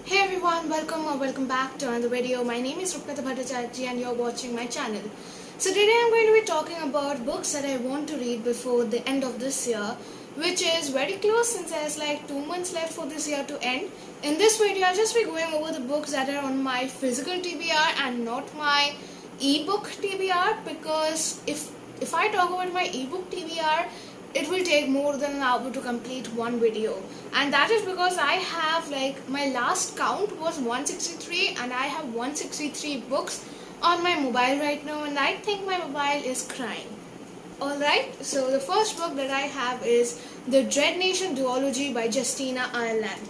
Hey everyone, welcome back to another video. My name is Rupmita Bhattacharya and you're watching my channel. So today I'm going to be talking about books that I want to read before the end of this year, which is very close since there's like 2 months left for this year to end. In this video I'll just be going over the books that are on my physical TBR and not my ebook TBR, because if I talk about my ebook TBR, it will take more than an hour to complete one video, and that is because I have, like, my last count was 163 and I have 163 books on my mobile right now, and I think my mobile is crying. Alright, so the first book that I have is The Dread Nation Duology by Justina Ireland.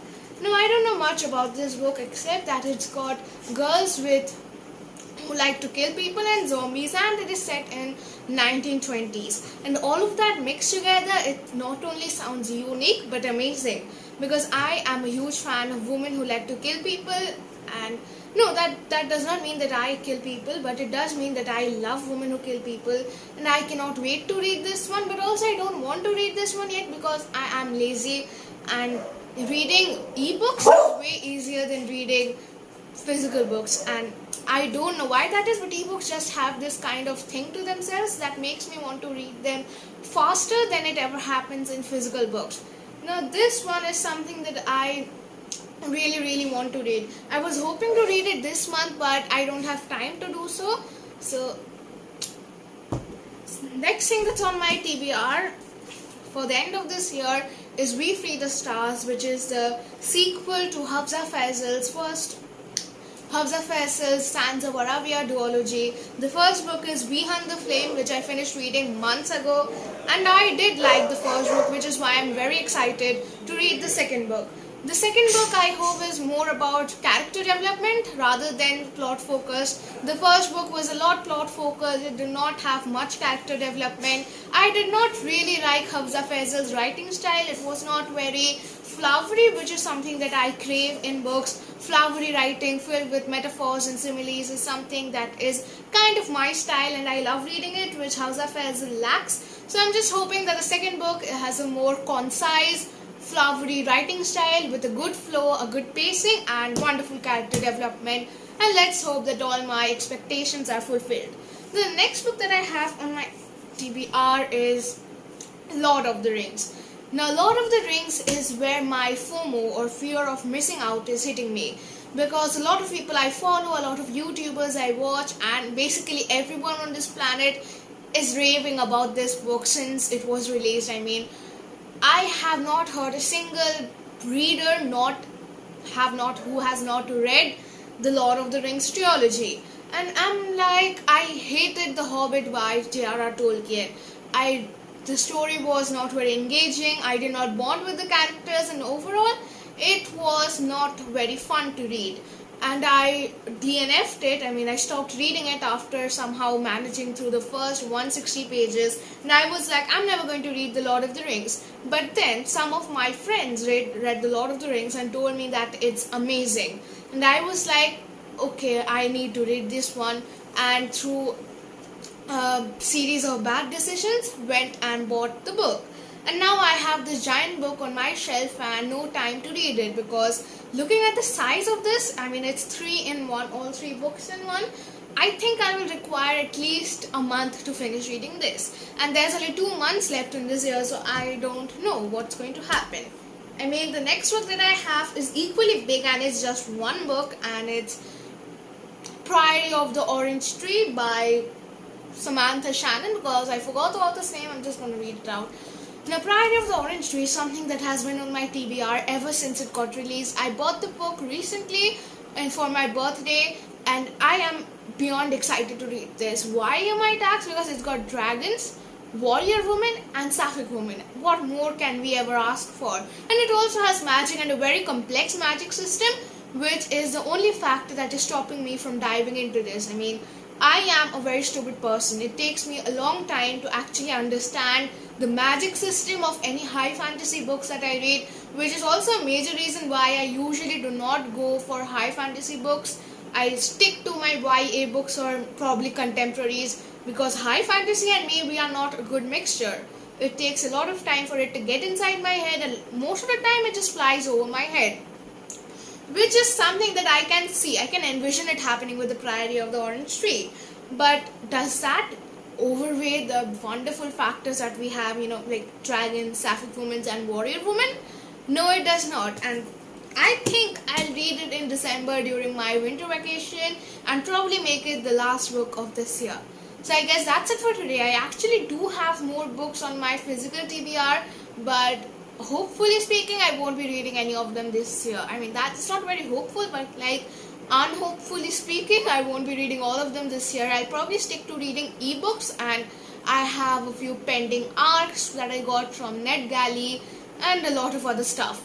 Now, I don't know much about this book except that it's got girls who like to kill people and zombies, and it is set in 1920s, and all of that mixed together, it not only sounds unique but amazing, because I am a huge fan of women who like to kill people. And no, that does not mean that I kill people, but it does mean that I love women who kill people, and I cannot wait to read this one. But also I don't want to read this one yet because I am lazy, and reading ebooks is way easier than reading physical books, and I don't know why that is, but ebooks just have this kind of thing to themselves that makes me want to read them faster than it ever happens in physical books. Now, this one is something that I really want to read. I was hoping to read it this month, but I don't have time to do so. So, next thing that's on my TBR for the end of this year is We Free the Stars, which is the sequel to Hafsa Faisal's Sands of Arabia duology. The first book is We Hunt the Flame, which I finished reading months ago, and I did like the first book, which is why I'm very excited to read the second book. The second book, I hope, is more about character development rather than plot focused. The first book was a lot plot focused, it did not have much character development. I did not really like Hafsa Faisal's writing style. It was not very flowery, which is something that I crave in books. Flowery writing filled with metaphors and similes is something that is kind of my style, and I love reading it, which Hafsa Faisal lacks. So I'm just hoping that the second book has a more concise, flowery writing style with a good flow, a good pacing, and wonderful character development. And let's hope that all my expectations are fulfilled. The next book that I have on my TBR is Lord of the Rings. Now, Lord of the Rings is where my FOMO, or fear of missing out, is hitting me, because a lot of people I follow, a lot of YouTubers I watch, and basically everyone on this planet is raving about this book since it was released. I mean, I have not heard a single reader who has not read the Lord of the Rings trilogy. And I'm like, I hated The Hobbit by J.R.R. Tolkien. The story was not very engaging, I did not bond with the characters, and overall it was not very fun to read. And I DNF'd it. I mean, I stopped reading it after somehow managing through the first 160 pages, and I was like, I'm never going to read The Lord of the Rings. But then some of my friends read The Lord of the Rings and told me that it's amazing, and I was like, okay, I need to read this one. And through a series of bad decisions, went and bought the book. And now I have this giant book on my shelf and no time to read it, because looking at the size of this, I mean, it's 3 in 1, all 3 books in one. I think I will require at least a month to finish reading this. And there's only 2 months left in this year, so I don't know what's going to happen. I mean, the next book that I have is equally big, and it's just one book, and it's Priory of the Orange Tree by Samantha Shannon, because I forgot the author's name. I'm just going to read it out. Now, Priory of the Orange Tree is something that has been on my TBR ever since it got released. I bought the book recently and for my birthday, and I am beyond excited to read this. Why am I taxed? Because it's got dragons, warrior women, and sapphic women. What more can we ever ask for? And it also has magic, and a very complex magic system, which is the only factor that is stopping me from diving into this. I mean, I am a very stupid person. It takes me a long time to actually understand the magic system of any high fantasy books that I read, which is also a major reason why I usually do not go for high fantasy books. I stick to my YA books or probably contemporaries, because high fantasy and me, we are not a good mixture. It takes a lot of time for it to get inside my head, and most of the time it just flies over my head. which is something that I can see. I can envision it happening with the Priory of the Orange Tree. But does that overweigh the wonderful factors that we have, like dragons, sapphic women, and warrior women? No, it does not. And I think I'll read it in December during my winter vacation and probably make it the last book of this year. So I guess that's it for today. I actually do have more books on my physical TBR, but hopefully speaking, I won't be reading any of them this year. I mean, that's not very hopeful, but like unhopefully speaking, I won't be reading all of them this year. I'll probably stick to reading ebooks, and I have a few pending arcs that I got from NetGalley and a lot of other stuff.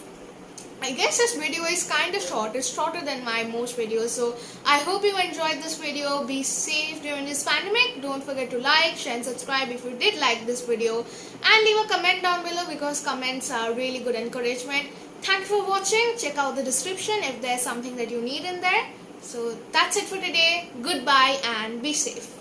I guess this video is kind of short. It's shorter than my most videos. So I hope you enjoyed this video. Be safe during this pandemic. Don't forget to like, share and subscribe if you did like this video. And leave a comment down below because comments are really good encouragement. Thank you for watching. Check out the description if there's something that you need in there. So that's it for today. Goodbye and be safe.